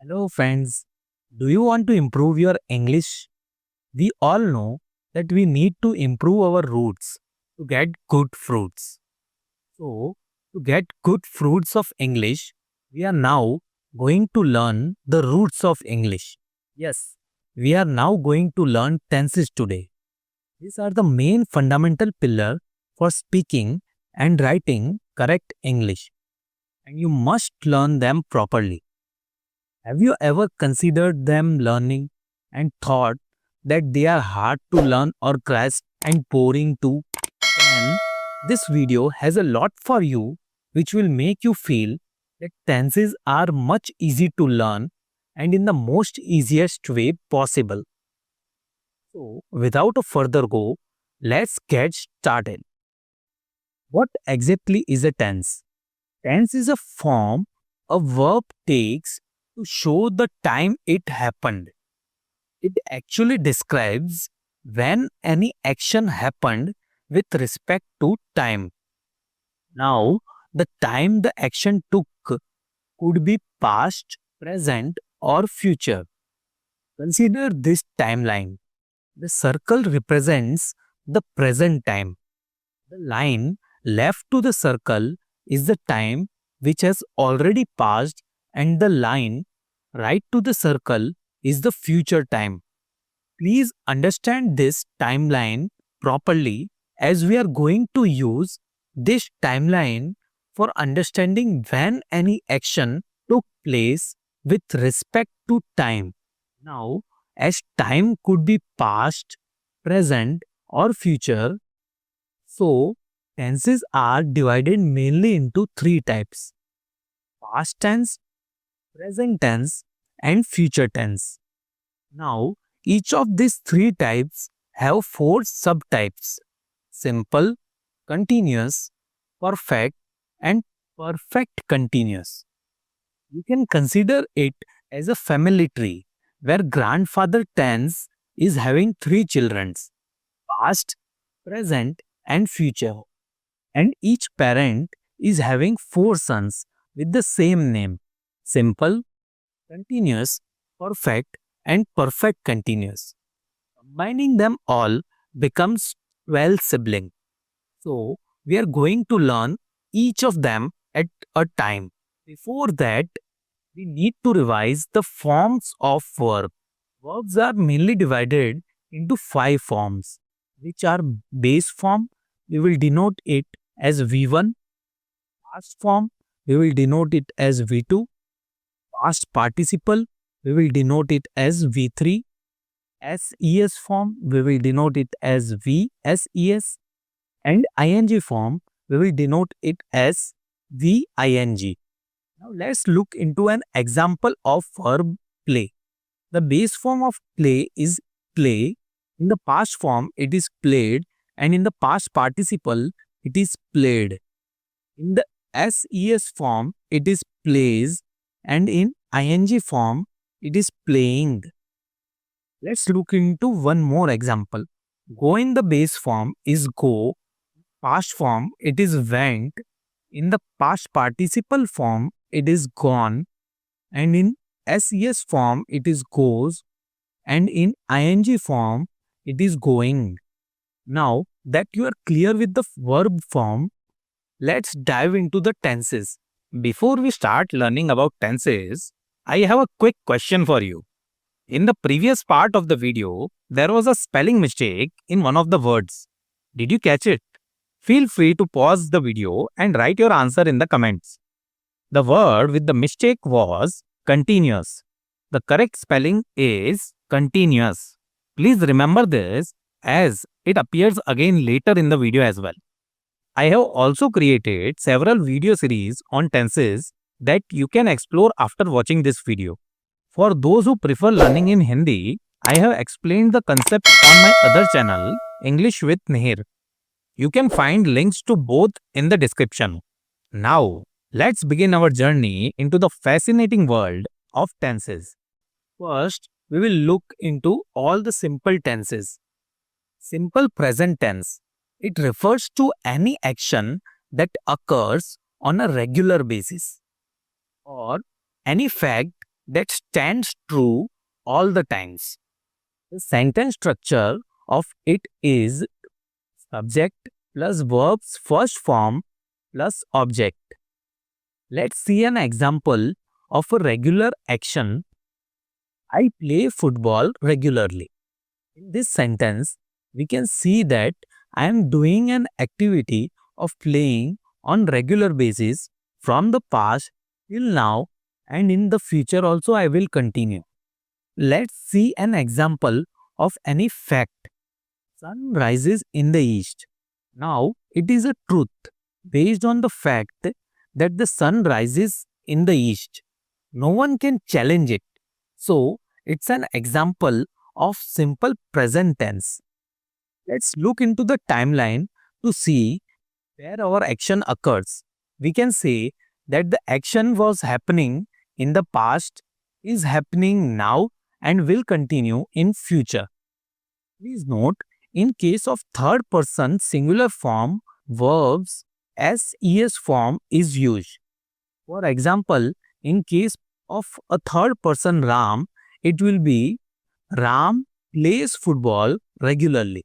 Hello, friends. Do you want to improve your English? We all know that we need to improve our roots to get good fruits. So, to get good fruits of English, we are now going to learn the roots of English. Yes, we are now going to learn tenses today. These are the main fundamental pillar for speaking and writing correct English, and you must learn them properly. Have you ever considered them learning and thought that they are hard to learn or grasp and boring too? Then this video has a lot for you which will make you feel that tenses are much easy to learn and in the most easiest way possible. So without a further go, let's get started. What exactly is a tense? Tense is a form a verb takes to show the time it happened. It actually describes when any action happened with respect to time. Now, the time the action took could be past, present, or future. Consider this timeline. The circle represents the present time. The line left to the circle is the time which has already passed, and the line right to the circle is the future time. Please understand this timeline properly as we are going to use this timeline for understanding when any action took place with respect to time. Now, as time could be past, present, or future, so tenses are divided mainly into three types: past tense, present tense, and future tense. Now, each of these three types have four subtypes: simple, continuous, perfect, and perfect continuous. You can consider it as a family tree where grandfather tense is having three children: past, present, and future. And each parent is having four sons with the same name: simple, continuous, perfect, and perfect continuous. Combining them all becomes 12 siblings. So, we are going to learn each of them at a time. Before that, we need to revise the forms of verb. Verbs are mainly divided into five forms, which are base form. We will denote it as V1. Past form, we will denote it as V2. Past participle, we will denote it as V3. SES form, we will denote it as VSES. And ING form, we will denote it as VING. Now let's look into an example of verb play. The base form of play is play. In the past form, it is played, and in the past participle, it is played. In the SES form, it is plays, and in ING form, it is playing. Let's look into one more example. Go in the base form is go, past form it is went, in the past participle form it is gone, and in SES form it is goes, and in ING form it is going. Now that you are clear with the verb form, let's dive into the tenses. Before we start learning about tenses, I have a quick question for you. In the previous part of the video, there was a spelling mistake in one of the words. Did you catch it? Feel free to pause the video and write your answer in the comments. The word with the mistake was continuous. The correct spelling is continuous. Please remember this as it appears again later in the video as well. I have also created several video series on tenses that you can explore after watching this video. For those who prefer learning in Hindi, I have explained the concepts on my other channel, English with Nihir. You can find links to both in the description. Now, let's begin our journey into the fascinating world of tenses. First, we will look into all the simple tenses. Simple present tense. It refers to any action that occurs on a regular basis or any fact that stands true all the times. The sentence structure of it is subject plus verb's first form plus object. Let's see an example of a regular action. I play football regularly. In this sentence, we can see that I am doing an activity of playing on regular basis from the past till now, and in the future also I will continue. Let's see an example of any fact. Sun rises in the east. Now, it is a truth based on the fact that the sun rises in the east. No one can challenge it. So, it's an example of simple present tense. Let's look into the timeline to see where our action occurs. We can say that the action was happening in the past, is happening now, and will continue in future. Please note, in case of third person singular form, verbs SES form is used. For example, in case of a third person Ram, it will be Ram plays football regularly.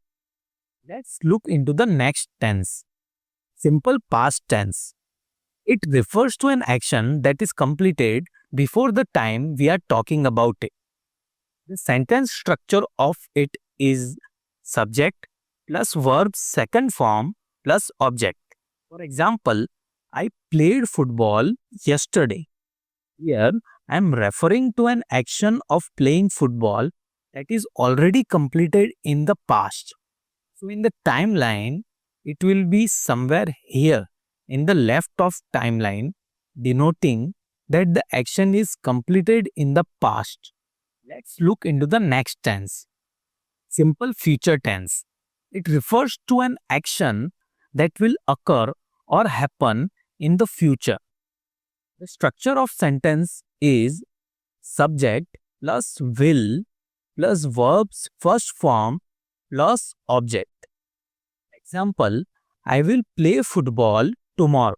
Let's look into the next tense. Simple past tense. It refers to an action that is completed before the time we are talking about it. The sentence structure of it is subject plus verb second form plus object. For example, I played football yesterday. Here, I am referring to an action of playing football that is already completed in the past. So, in the timeline, it will be somewhere here in the left of timeline, denoting that the action is completed in the past. Let's look into the next tense. Simple future tense. It refers to an action that will occur or happen in the future. The structure of sentence is subject plus will plus verb's first form plus object. Example, I will play football tomorrow.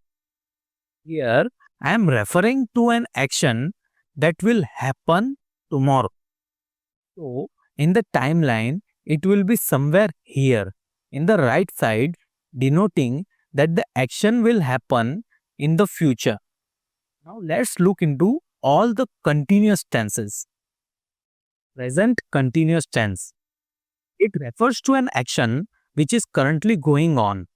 Here, I am referring to an action that will happen tomorrow. So, in the timeline, it will be somewhere here in the right side, denoting that the action will happen in the future. Now, let's look into all the continuous tenses. Present continuous tense. It refers to an action which is currently going on.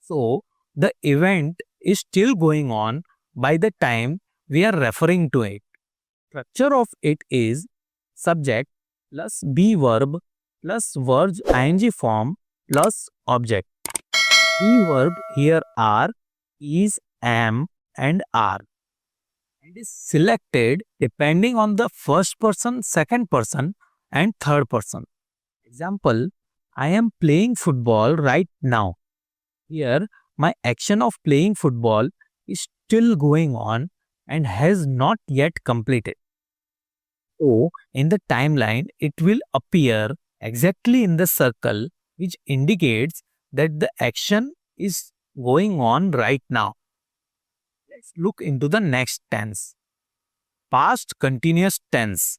So, the event is still going on by the time we are referring to it. Structure of it is subject plus be verb plus verbs ing form plus object. Be verb here are, is, am and are. It is selected depending on the first person, second person and third person. Example, I am playing football right now. Here, my action of playing football is still going on and has not yet completed. So, in the timeline, it will appear exactly in the circle which indicates that the action is going on right now. Let's look into the next tense. Past continuous tense.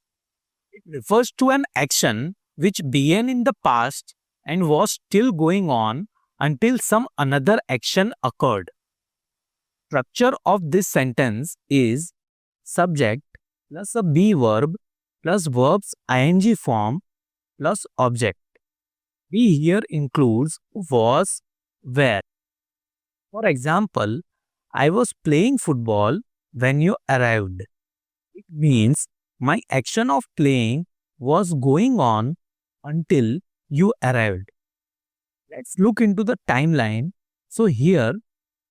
It refers to an action which began in the past and was still going on until some another action occurred. Structure of this sentence is subject plus a be verb plus verbs ing form plus object. Be here includes was, where. For example, I was playing football when you arrived. It means my action of playing was going on until you arrived. Let's look into the timeline. So here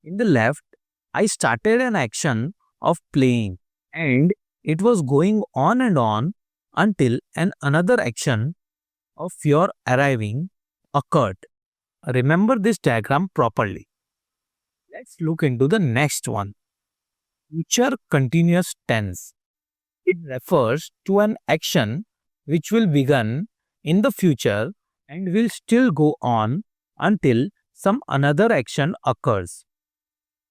in the left, I started an action of playing and it was going on and on until another action of your arriving occurred. Remember this diagram properly. Let's look into the next one. Future continuous tense. It refers to an action which will begin in the future and will still go on until some another action occurs.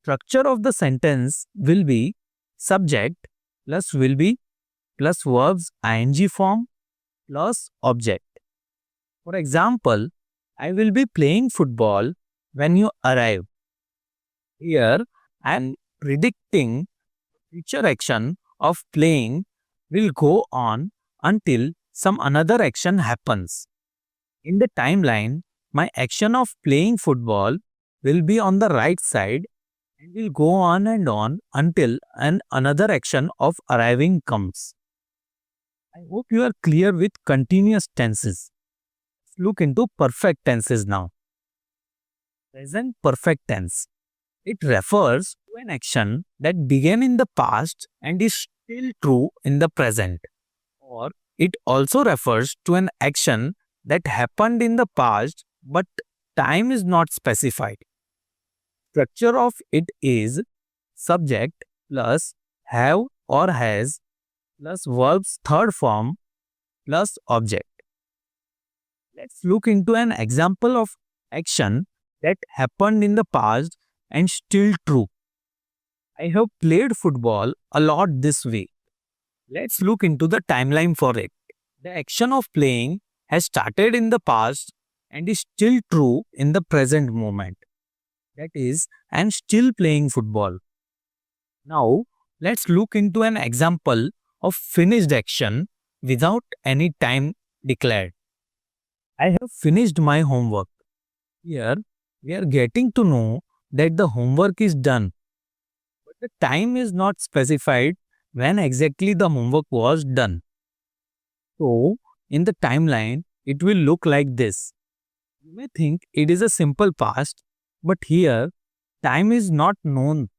Structure of the sentence will be subject plus will be plus verbs ing form plus object. For example, I will be playing football when you arrive. Here, I am predicting future action of playing will go on until some another action happens. In the timeline, my action of playing football will be on the right side and will go on and on until another action of arriving comes. I hope you are clear with continuous tenses. Let's look into perfect tenses now. Present perfect tense. It refers to an action that began in the past and is still true in the present. Or it also refers to an action that happened in the past but time is not specified. Structure of it is subject plus have or has plus verb's third form plus object. Let's look into an example of action that happened in the past and still true. I have played football a lot this week. Let's look into the timeline for it. The action of playing has started in the past and is still true in the present moment. That is, I am still playing football. Now, let's look into an example of finished action without any time declared. I have finished my homework. Here, we are getting to know that the homework is done, but the time is not specified when exactly the homework was done. So, in the timeline, it will look like this. You may think it is a simple past, but here, time is not known.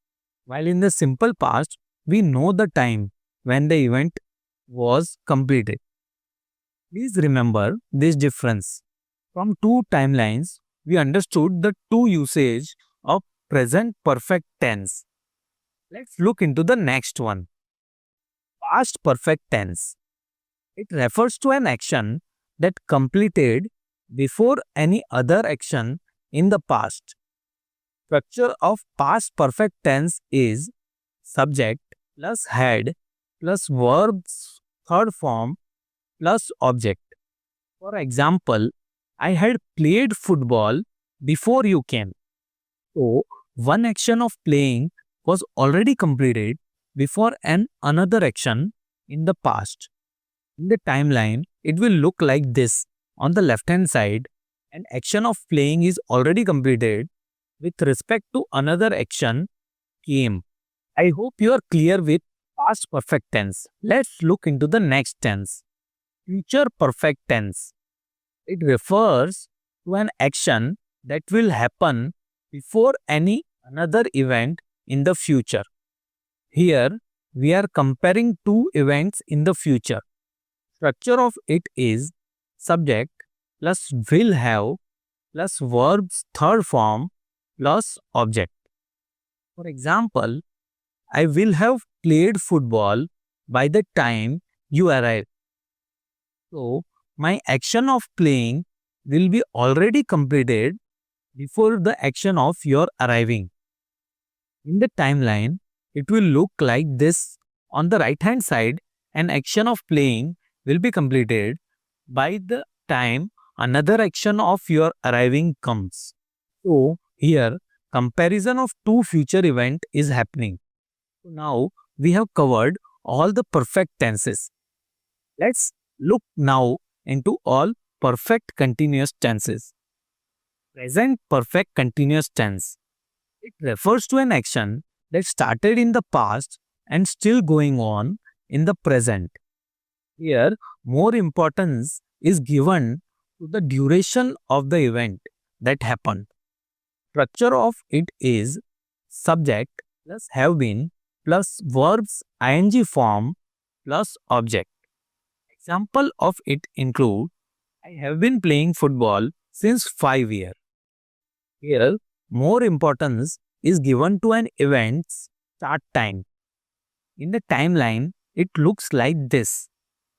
While in the simple past, we know the time when the event was completed. Please remember this difference. From two timelines, we understood the two usage of present perfect tense. Let's look into the next one. Past perfect tense. It refers to an action that completed before any other action in the past. Structure of past perfect tense is subject plus had plus verb's third form plus object. For example, I had played football before you came. So, one action of playing was already completed before another action in the past. In the timeline, it will look like this. On the left hand side, an action of playing is already completed with respect to another action came. I hope you are clear with past perfect tense. Let's look into the next tense. Future perfect tense. It refers to an action that will happen before any another event in the future. Here, we are comparing two events in the future. Structure of it is subject plus will have plus verb's third form plus object. For example, I will have played football by the time you arrive. So, my action of playing will be already completed before the action of your arriving. In the timeline, it will look like this. On the right hand side, an action of playing will be completed by the time another action of your arriving comes. So, here comparison of two future event is happening. So now we have covered all the perfect tenses. Let's look now into all perfect continuous tenses. Present perfect continuous tense. It refers to an action that started in the past and still going on in the present. Here, more importance is given to the duration of the event that happened. Structure of it is subject plus have been plus verbs ing form plus object. Example of it include I have been playing football since 5 years. Here, more importance is given to an event's start time. In the timeline, it looks like this.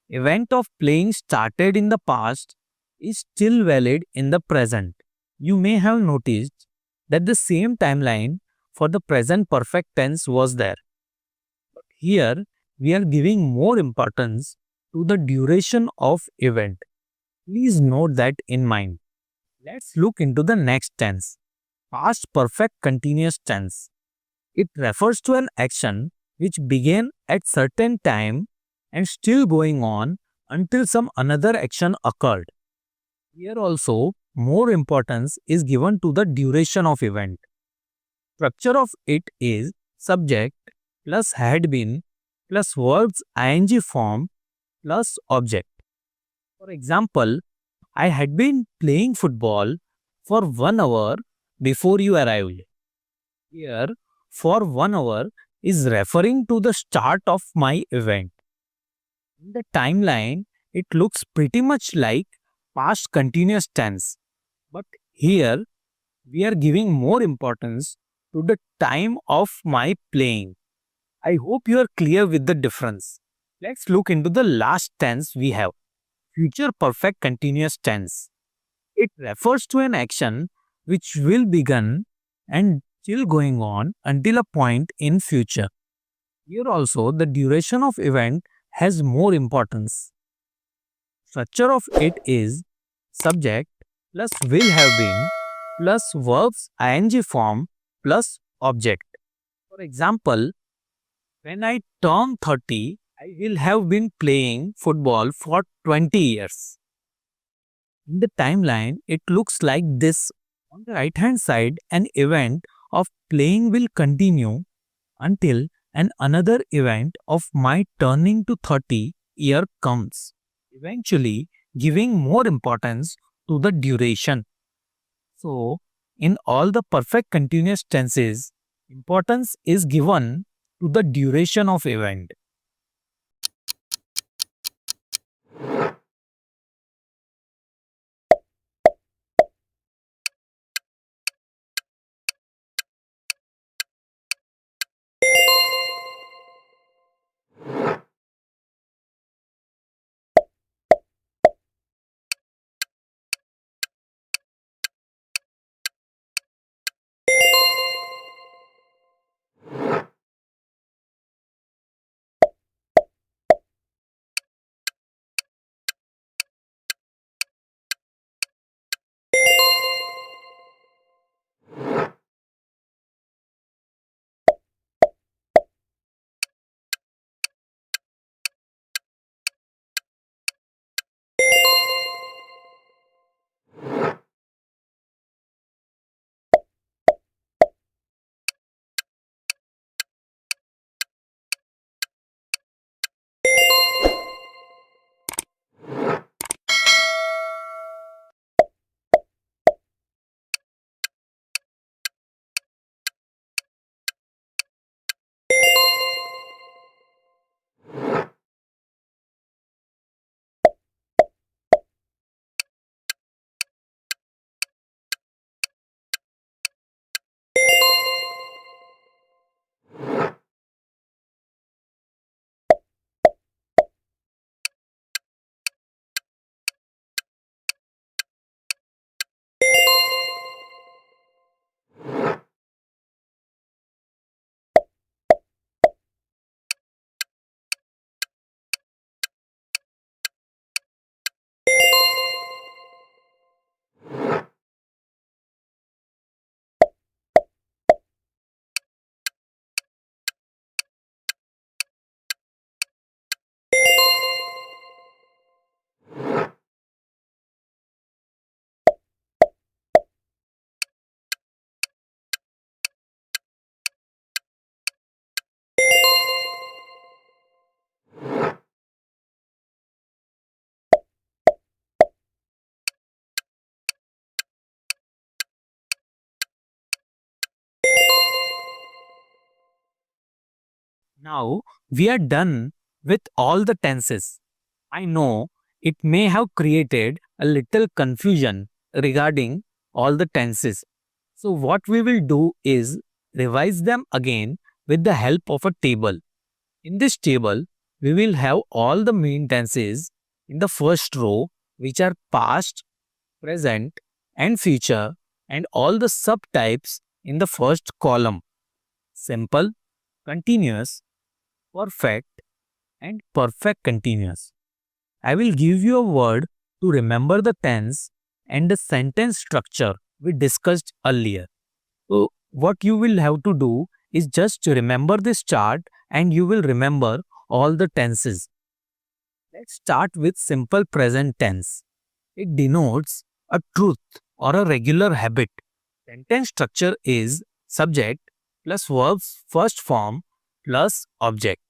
Event of playing started in the past is still valid in the present. You may have noticed that the same timeline for the present perfect tense was there. But here, we are giving more importance to the duration of event. Please note that in mind. Let's look into the next tense, past perfect continuous tense. It refers to an action which began at certain time and still going on until some another action occurred. Here also more importance is given to the duration of event. Structure of it is subject plus had been plus verbs ing form plus object. For example, I had been playing football for 1 hour before you arrived. Here, for 1 hour is referring to the start of my event. In the timeline, it looks pretty much like past continuous tense. But here, we are giving more importance to the time of my playing. I hope you are clear with the difference. Let's look into the last tense we have, future perfect continuous tense. It refers to an action which will begin and still going on until a point in future. Here also the duration of event has more importance. Structure of it is subject plus will have been plus verbs ing form plus object. For example, when I turn 30, I will have been playing football for 20 years. In the timeline, it looks like this. On the right hand side, an event of playing will continue until another event of my turning to 30 year comes, eventually giving more importance to the duration. So, in all the perfect continuous tenses, importance is given to the duration of event. Now we are done with all the tenses. I know it may have created a little confusion regarding all the tenses. So, what we will do is revise them again with the help of a table. In this table, we will have all the main tenses in the first row, which are past, present, and future, and all the subtypes in the first column: simple, continuous, perfect, and perfect continuous. I will give you a word to remember the tense and the sentence structure we discussed earlier. So, what you will have to do is just remember this chart and you will remember all the tenses. Let's start with simple present tense. It denotes a truth or a regular habit. Sentence structure is subject plus verb's first form plus object.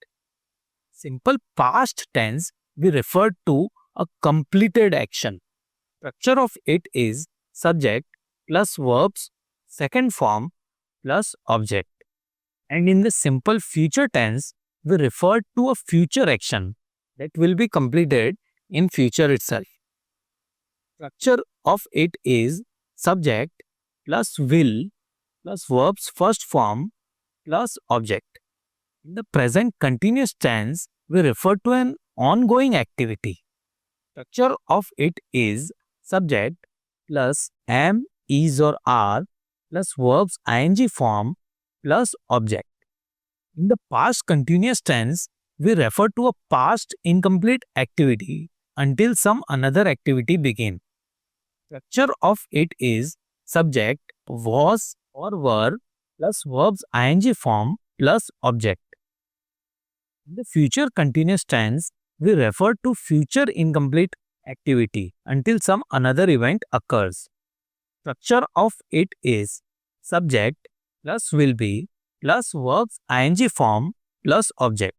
Simple past tense we refer to a completed action. Structure of it is subject plus verb's second form plus object. And in the simple future tense, we refer to a future action that will be completed in future itself. Structure of it is subject plus will plus verb's first form plus object. In the present continuous tense, we refer to an ongoing activity. Structure of it is subject plus am, is or are plus verb's ing form plus object. In the past continuous tense, we refer to a past incomplete activity until some another activity begin. Structure of it is subject, was or were plus verb's ing form plus object. In the future continuous tense, we refer to future incomplete activity until some another event occurs. Structure of it is subject plus will be plus verb's ing form plus object.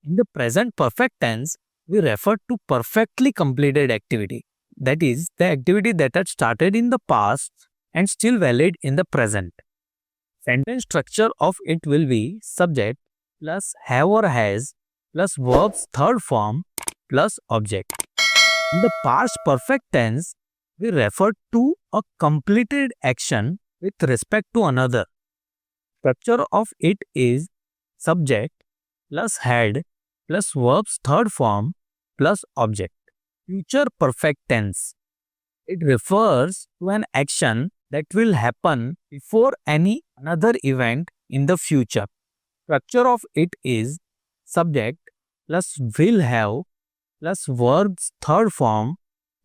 In the present perfect tense, we refer to perfectly completed activity. That is, the activity that had started in the past and still valid in the present. Sentence structure of it will be subject plus have or has plus verb's third form plus object. In the past perfect tense, we refer to a completed action with respect to another. Structure of it is subject plus had plus verb's third form plus object. Future perfect tense. It refers to an action that will happen before any another event in the future. Structure of it is subject plus will have plus verb's third form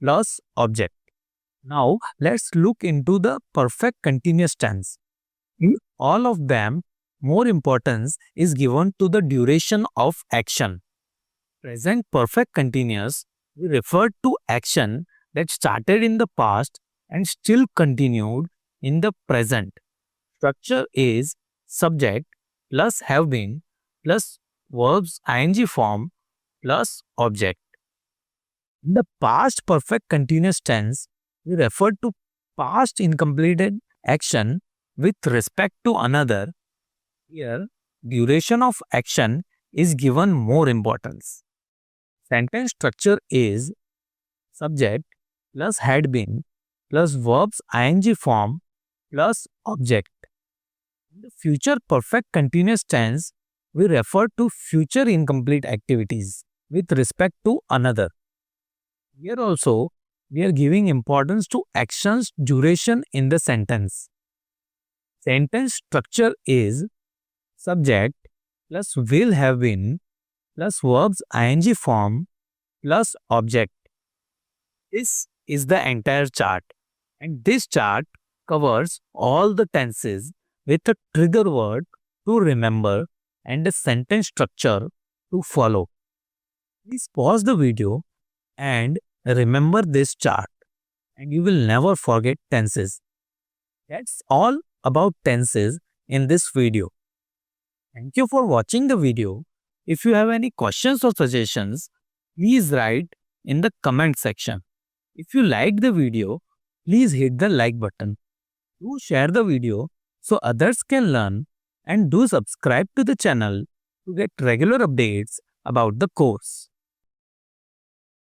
plus object. Now, let's look into the perfect continuous tense. In all of them, more importance is given to the duration of action. Present perfect continuous, we refer to action that started in the past and still continued in the present. Structure is subject plus have been plus verb's ing form plus object. In the past perfect continuous tense, we refer to past incompleted action with respect to another. Here, duration of action is given more importance. Sentence structure is subject plus had been plus verb's ing form plus object. In the future perfect continuous tense, we refer to future incomplete activities with respect to another. Here also, we are giving importance to action's duration in the sentence. Sentence structure is subject plus will have been plus verb's ing form plus object. This is the entire chart, and this chart covers all the tenses with a trigger word to remember and a sentence structure to follow. Please pause the video and remember this chart, and you will never forget tenses. That's all about tenses in this video. Thank you for watching the video. If you have any questions or suggestions, please write in the comment section. If you liked the video, please hit the like button. Do share the video so others can learn, and do subscribe to the channel to get regular updates about the course.